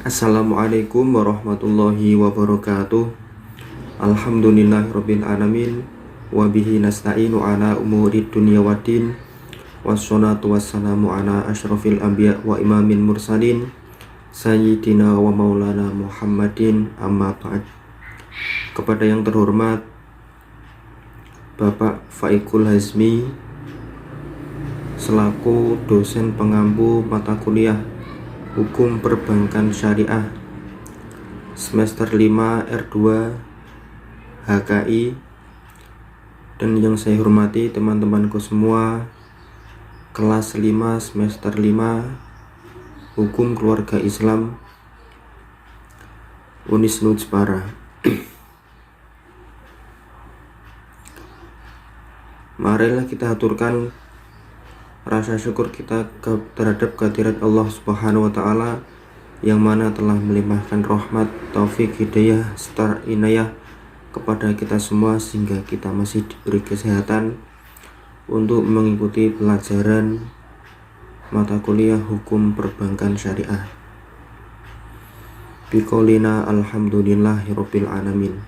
Assalamualaikum warahmatullahi wabarakatuh. Alhamdulillahirabbil alamin wa bihi nasta'inu ala umuri dunya waddin. Wassalatu wassalamu ala asyrafil anbiya wa imamil mursalin sayyidina wa maulana Muhammadin, amma ba'd. Kepada yang terhormat Bapak Faikul Hazmi selaku dosen pengampu mata kuliah Hukum Perbankan Syariah semester 5 R2 HKI, dan yang saya hormati teman-temanku semua kelas 5 semester 5 Hukum Keluarga Islam Unisnu Jepara. Marilah kita aturkan rasa syukur kita terhadap kehadirat Allah Subhanahu wa Ta'ala yang mana telah melimpahkan rahmat, taufik, hidayah, serta inayah kepada kita semua sehingga kita masih diberi kesehatan untuk mengikuti pelajaran mata kuliah Hukum Perbankan Syariah. Biqaulina alhamdulillahirabbil alamin.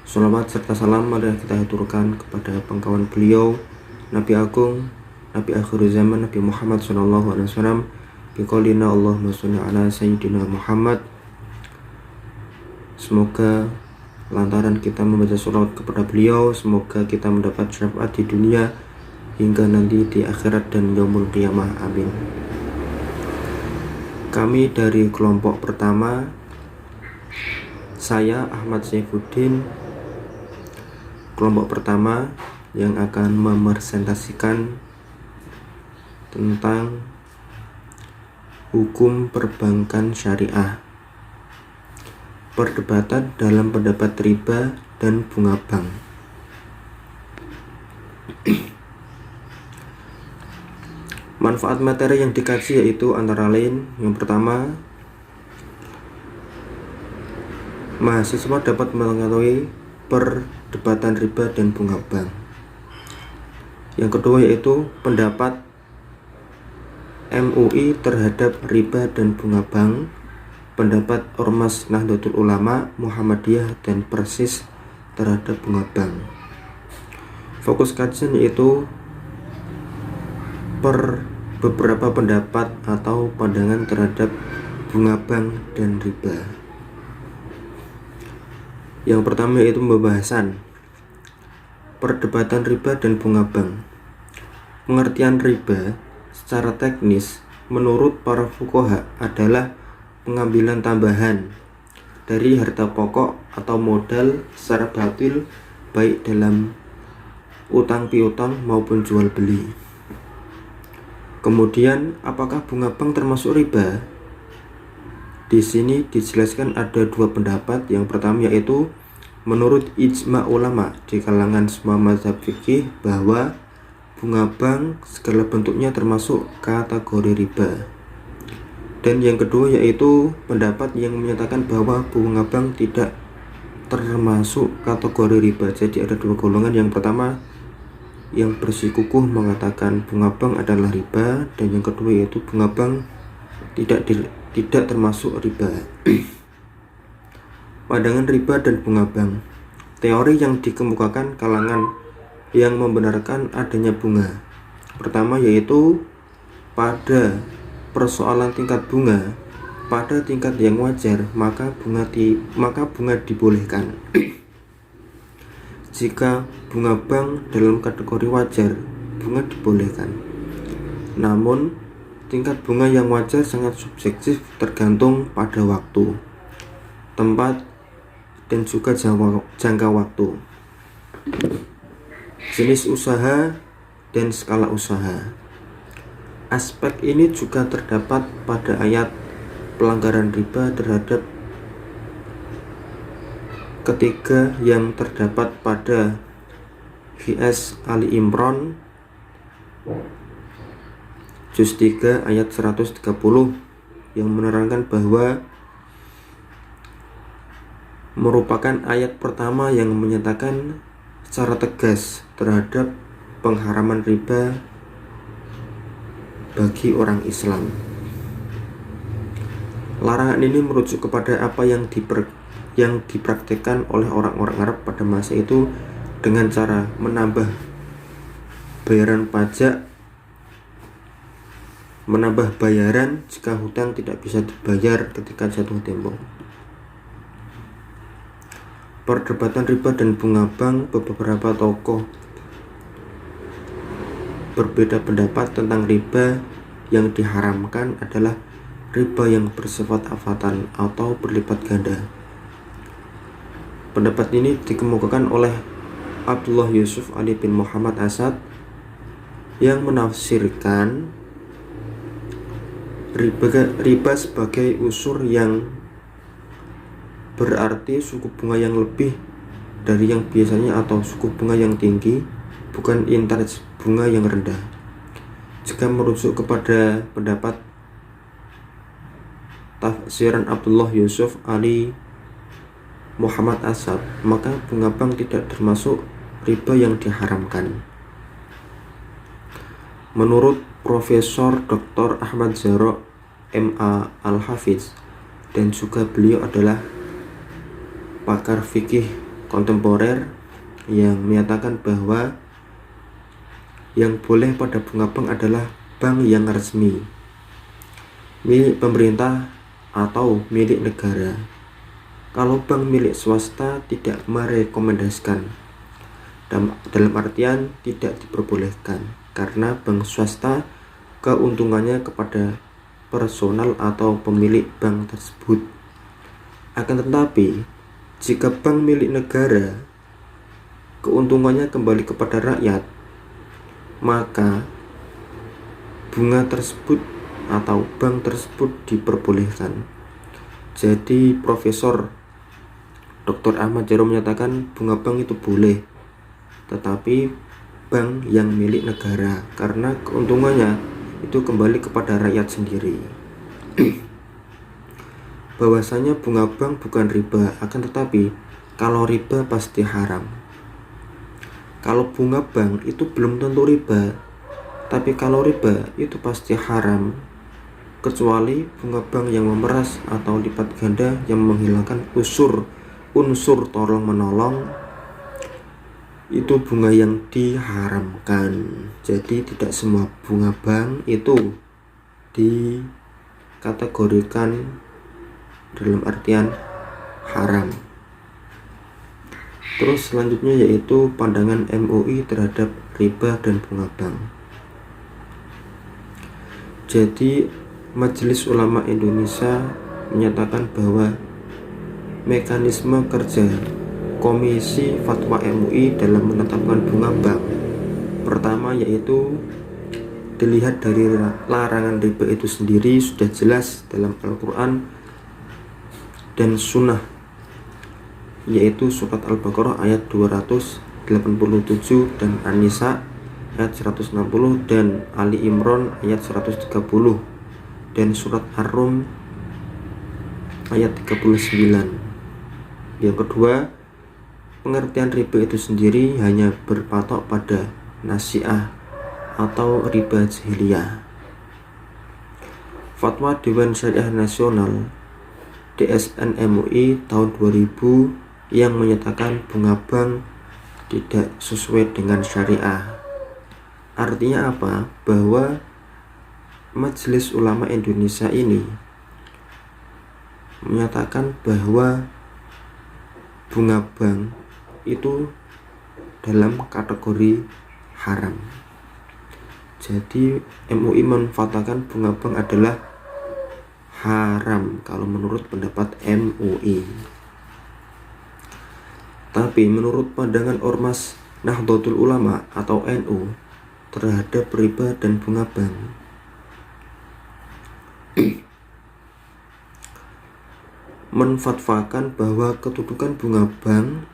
Shalawat serta salam marilah kita aturkan kepada pengkawan beliau Nabi Agung, Nabi akhir zaman, Nabi Muhammad SAW. Biqaulina Allahumma sholli ala Sayyidina Muhammad. Semoga lantaran kita membaca sholawat kepada beliau, semoga kita mendapat syafaat di dunia hingga nanti di akhirat dan yaumul qiyamah, amin. Kami dari kelompok pertama, saya Ahmad Saifuddin, kelompok pertama yang akan mepresentasikan tentang hukum perbankan syariah, perdebatan dalam pendapat riba dan bunga bank. Manfaat materi yang dikaji yaitu antara lain, yang pertama, mahasiswa dapat mengetahui perdebatan riba dan bunga bank. Yang kedua yaitu pendapat MUI terhadap riba dan bunga bank, pendapat Ormas Nahdlatul Ulama, Muhammadiyah, dan Persis terhadap bunga bank. Fokus kajian yaitu beberapa pendapat atau pandangan terhadap bunga bank dan riba. Yang pertama yaitu pembahasan perdebatan riba dan bunga bank. Pengertian riba secara teknis menurut para fuqaha adalah pengambilan tambahan dari harta pokok atau modal secara batil, baik dalam utang piutang maupun jual beli. Kemudian, apakah bunga bank termasuk riba? Di sini dijelaskan ada dua pendapat. Yang pertama yaitu menurut ijma ulama di kalangan semua mazhab fikih bahwa bunga bank segala bentuknya termasuk kategori riba. Dan yang kedua yaitu pendapat yang menyatakan bahwa bunga bank tidak termasuk kategori riba. Jadi ada dua golongan. Yang pertama yang bersikukuh mengatakan bunga bank adalah riba, dan yang kedua yaitu bunga bank tidak termasuk riba. Pandangan riba dan bunga bank. Teori yang dikemukakan kalangan yang membenarkan adanya bunga. Pertama yaitu pada persoalan tingkat bunga, pada tingkat yang wajar maka bunga dibolehkan. Jika bunga bank dalam kategori wajar, bunga dibolehkan. Namun tingkat bunga yang wajar sangat subjektif, tergantung pada waktu, tempat, dan juga jangka waktu, jenis usaha, dan skala usaha. Aspek ini juga terdapat pada ayat pelanggaran riba terhadap ketiga yang terdapat pada GS Ali Imran juz 3 ayat 130 yang menerangkan bahwa merupakan ayat pertama yang menyatakan secara tegas terhadap pengharaman riba bagi orang Islam. Larangan ini merujuk kepada apa yang dipraktikkan oleh orang-orang Arab pada masa itu dengan cara menambah bayaran jika hutang tidak bisa dibayar ketika jatuh tempo. Perdebatan riba dan bunga bank, beberapa tokoh berbeda pendapat tentang riba. Yang diharamkan adalah riba yang bersifat avatan atau berlipat ganda. Pendapat ini dikemukakan oleh Abdullah Yusuf Ali bin Muhammad Asad yang menafsirkan riba sebagai usur yang berarti suku bunga yang lebih dari yang biasanya atau suku bunga yang tinggi, bukan interest bunga yang rendah. Jika merujuk kepada pendapat tafsiran Abdullah Yusuf Ali Muhammad Asad, maka bunga bank tidak termasuk riba yang diharamkan. Menurut Profesor Dr. Ahmad Zaro MA Al-Hafiz, dan juga beliau adalah pakar fikih kontemporer, yang menyatakan bahwa yang boleh pada bunga bank adalah bank yang resmi, milik pemerintah atau milik negara. Kalau bank milik swasta tidak merekomendasikan, dalam artian tidak diperbolehkan, karena bank swasta keuntungannya kepada personal atau pemilik bank tersebut. Akan tetapi, jika bank milik negara keuntungannya kembali kepada rakyat, maka bunga tersebut atau bank tersebut diperbolehkan. Jadi Profesor Dr. Ahmad Zaro menyatakan bunga bank itu boleh, tetapi bank yang milik negara, karena keuntungannya itu kembali kepada rakyat sendiri. Bahwasanya bunga bank bukan riba, akan tetapi kalau riba pasti haram. Kalau bunga bank itu belum tentu riba, tapi kalau riba itu pasti haram, kecuali bunga bank yang memeras atau lipat ganda yang menghilangkan unsur tolong menolong, itu bunga yang diharamkan. Jadi tidak semua bunga bank itu dikategorikan dalam artian haram. Terus selanjutnya yaitu pandangan MUI terhadap riba dan bunga bank. Jadi Majelis Ulama Indonesia menyatakan bahwa mekanisme kerja Komisi Fatwa MUI dalam menetapkan bunga bank, pertama yaitu dilihat dari larangan riba itu sendiri sudah jelas dalam Al-Quran dan Sunnah, yaitu surat Al-Baqarah ayat 287 dan An-Nisa ayat 160 dan Ali Imran ayat 130 dan surat Ar-Rum ayat 39. Yang kedua, pengertian riba itu sendiri hanya berpatok pada nasi'ah atau riba jahiliyah. Fatwa Dewan Syariah Nasional DSN MUI tahun 2000 yang menyatakan bunga bank tidak sesuai dengan syariah. Artinya apa? Bahwa Majelis Ulama Indonesia ini menyatakan bahwa bunga bank itu dalam kategori haram. Jadi MUI menfatwakan bunga bank adalah haram kalau menurut pendapat MUI. Tapi menurut pandangan Ormas Nahdlatul Ulama atau NU terhadap riba dan bunga bank, menfatwakan bahwa kedudukan bunga bank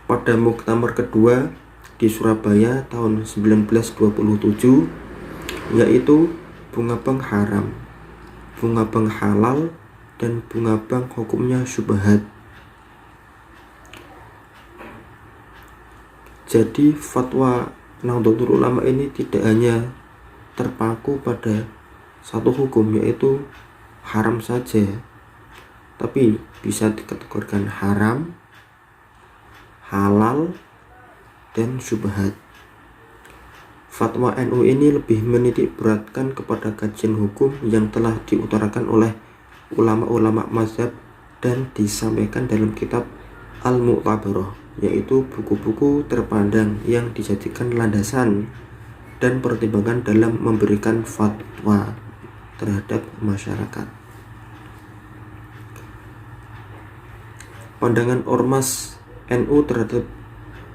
pada muktamar kedua di Surabaya tahun 1927 yaitu bunga bank haram, bunga bank halal, dan bunga bank hukumnya syubhat. Jadi fatwa Nahdlatul Ulama ini tidak hanya terpaku pada satu hukum, yaitu haram saja, tapi bisa dikategorikan haram, halal, dan syubhat. Fatwa NU ini lebih menitik beratkan kepada kajian hukum yang telah diutarakan oleh ulama-ulama mazhab dan disampaikan dalam kitab Al-Mu'tabarah, yaitu buku-buku terpandang yang dijadikan landasan dan pertimbangan dalam memberikan fatwa terhadap masyarakat. Pandangan ormas NU terhadap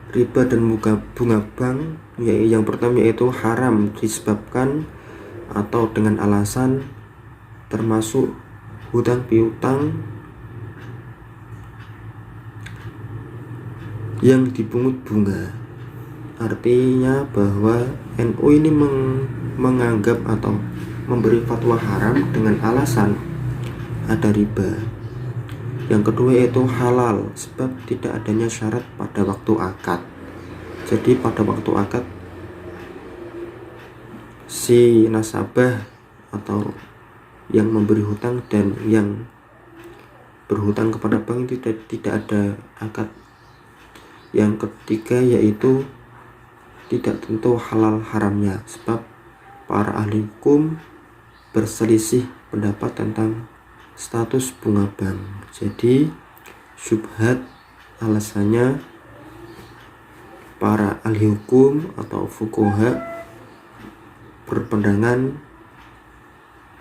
riba dan bunga bank yang pertama yaitu haram disebabkan atau dengan alasan termasuk hutang piutang yang dipungut bunga. Artinya bahwa NU ini menganggap atau memberi fatwa haram dengan alasan ada riba. Yang kedua yaitu halal, sebab tidak adanya syarat pada waktu akad. Jadi pada waktu akad si nasabah atau yang memberi hutang dan yang berhutang kepada bank tidak ada akad. Yang ketiga yaitu tidak tentu halal haramnya, sebab para ahli hukum berselisih pendapat tentang status bunga bank. Jadi syubhat alasannya para ahli hukum atau fuqaha berpandangan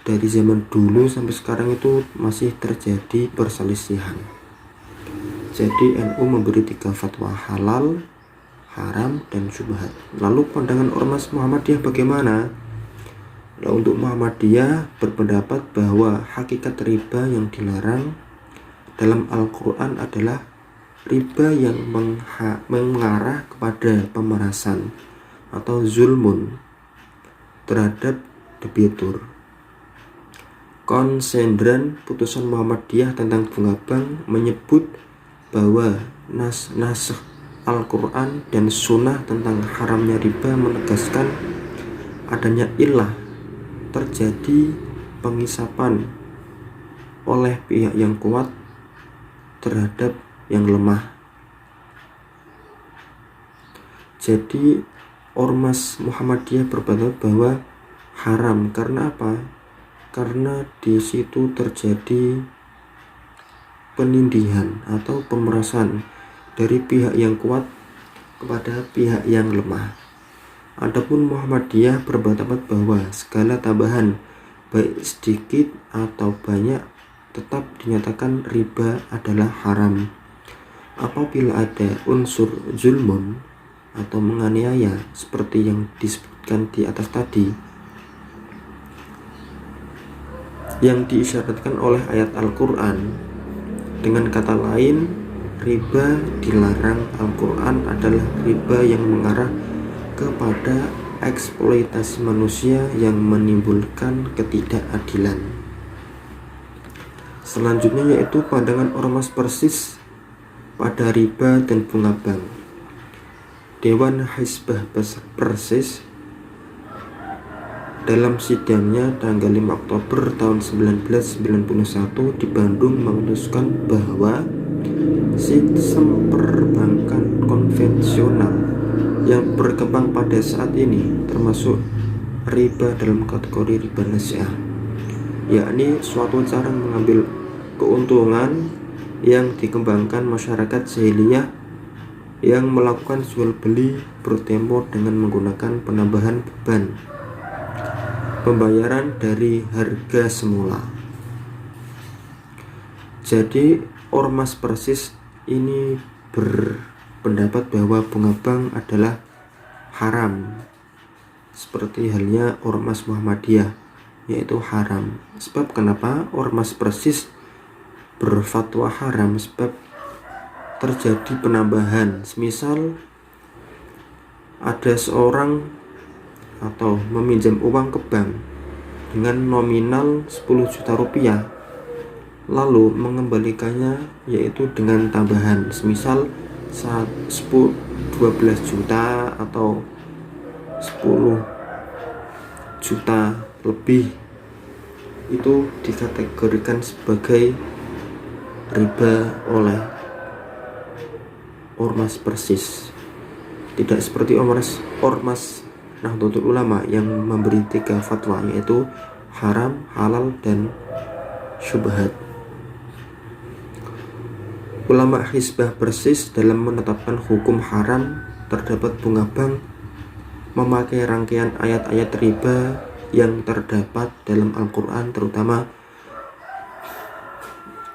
dari zaman dulu sampai sekarang itu masih terjadi perselisihan. Jadi NU memberi 3 fatwa halal, haram, dan syubhat. Lalu pandangan ormas Muhammadiyah bagaimana? Nah, untuk Muhammadiyah berpendapat bahwa hakikat riba yang dilarang dalam Al-Quran adalah riba yang mengarah kepada pemerasan atau zulmun terhadap debitur. Konsendran putusan Muhammadiyah tentang bunga bank menyebut bahwa naskh Al-Quran dan sunnah tentang haramnya riba menegaskan adanya illah terjadi pengisapan oleh pihak yang kuat terhadap yang lemah. Jadi ormas Muhammadiyah berpendapat bahwa haram karena apa? Karena di situ terjadi penindihan atau pemerasan dari pihak yang kuat kepada pihak yang lemah. Adapun Muhammadiyah berpendapat bahwa segala tambahan baik sedikit atau banyak tetap dinyatakan riba adalah haram apabila ada unsur zulmun atau menganiaya seperti yang disebutkan di atas tadi, yang diisyaratkan oleh ayat Al-Quran. Dengan kata lain, riba dilarang Al-Quran adalah riba yang mengarah kepada eksploitasi manusia yang menimbulkan ketidakadilan. Selanjutnya yaitu pandangan ormas Persis pada riba dan bunga bank. Dewan Hizbah Persis dalam sidangnya tanggal 5 Oktober tahun 1991 di Bandung memutuskan bahwa sistem perbankan konvensional yang berkembang pada saat ini termasuk riba dalam kategori riba nasiah, yakni suatu cara mengambil keuntungan yang dikembangkan masyarakat jahiliyah yang melakukan jual beli bertempo dengan menggunakan penambahan beban pembayaran dari harga semula. Jadi ormas Persis ini berpendapat bahwa bunga bank adalah haram, seperti halnya ormas Muhammadiyah yaitu haram. Sebab kenapa ormas Persis berfatwa haram? Sebab terjadi penambahan, semisal ada seorang atau meminjam uang ke bank dengan nominal 10 juta rupiah lalu mengembalikannya yaitu dengan tambahan, semisal 12 juta atau 10 juta lebih itu dikategorikan sebagai riba oleh Ormas Persis. Tidak seperti Ormas Nahdlatul Ulama yang memberi 3 fatwa, yaitu haram, halal, dan syubhat. Ulama Hizbah Persis dalam menetapkan hukum haram terdapat bunga bank memakai rangkaian ayat-ayat riba yang terdapat dalam Al-Quran, terutama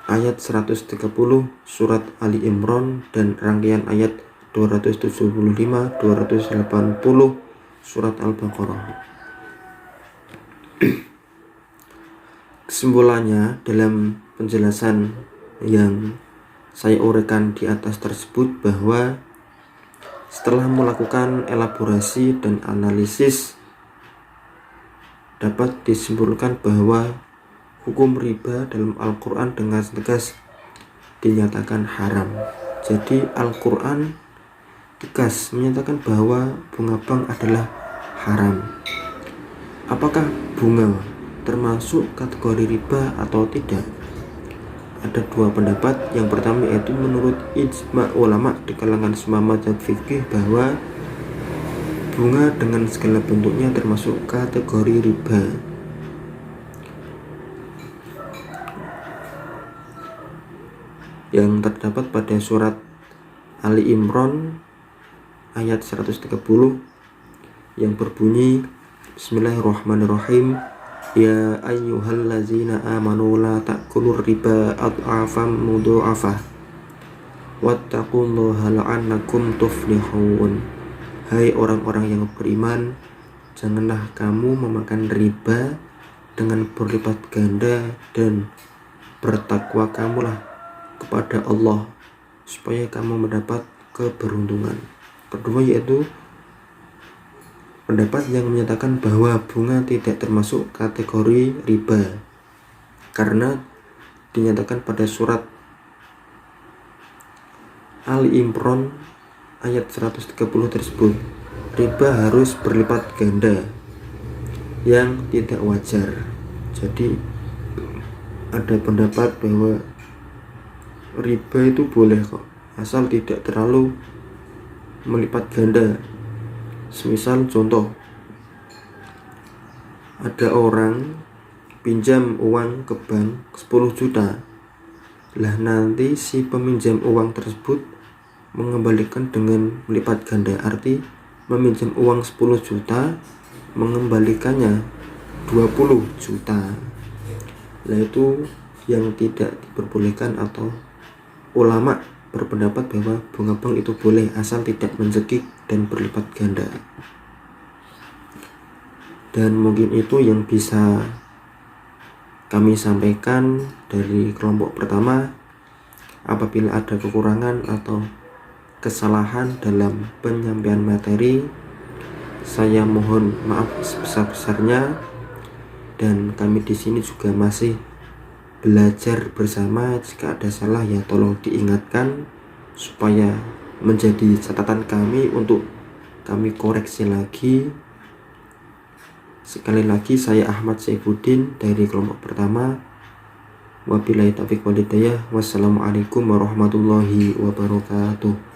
ayat 130 surat Ali Imran dan rangkaian ayat 275-280 surat Al-Baqarah. Kesimpulannya, dalam penjelasan yang saya uraikan di atas tersebut, bahwa setelah melakukan elaborasi dan analisis, dapat disimpulkan bahwa hukum riba dalam Al-Quran dengan tegas dinyatakan haram. Jadi Al-Quran tegas menyatakan bahwa bunga bank adalah haram. Apakah bunga termasuk kategori riba atau tidak? Ada 2 pendapat. Yang pertama yaitu menurut ijma ulama di kalangan semua mazhab fikih bahwa bunga dengan segala bentuknya termasuk kategori riba. Yang terdapat pada surat Ali Imran ayat 130 yang berbunyi, Bismillahirrahmanirrahim, Ya ayyuhallazina amanu la ta'kulur riba ad'afam mudha'afah wattaqullaha la'annakum tuflihun. Hai orang-orang yang beriman, janganlah kamu memakan riba dengan berlipat ganda, dan bertakwa kamulah kepada Allah supaya kamu mendapat keberuntungan. Kedua yaitu pendapat yang menyatakan bahwa bunga tidak termasuk kategori riba karena dinyatakan pada surat Ali Imran ayat 130 tersebut, riba harus berlipat ganda yang tidak wajar. Jadi ada pendapat bahwa riba itu boleh kok, asal tidak terlalu melipat ganda. Semisal contoh, ada orang pinjam uang ke bank 10 juta. Lah nanti si peminjam uang tersebut mengembalikan dengan melipat ganda, arti meminjam uang 10 juta mengembalikannya 20 juta. Lah itu yang tidak diperbolehkan, atau ulama berpendapat bahwa bunga bank itu boleh asal tidak mencekik dan berlipat ganda. Dan mungkin itu yang bisa kami sampaikan dari kelompok pertama. Apabila ada kekurangan atau kesalahan dalam penyampaian materi, saya mohon maaf sebesar-besarnya. Dan kami di sini juga masih belajar bersama. Jika ada salah ya tolong diingatkan supaya menjadi catatan kami untuk kami koreksi lagi. Sekali lagi, saya Ahmad Saifuddin dari kelompok pertama. Wabillahi taufiq wal hidayah. Wassalamualaikum warahmatullahi wabarakatuh.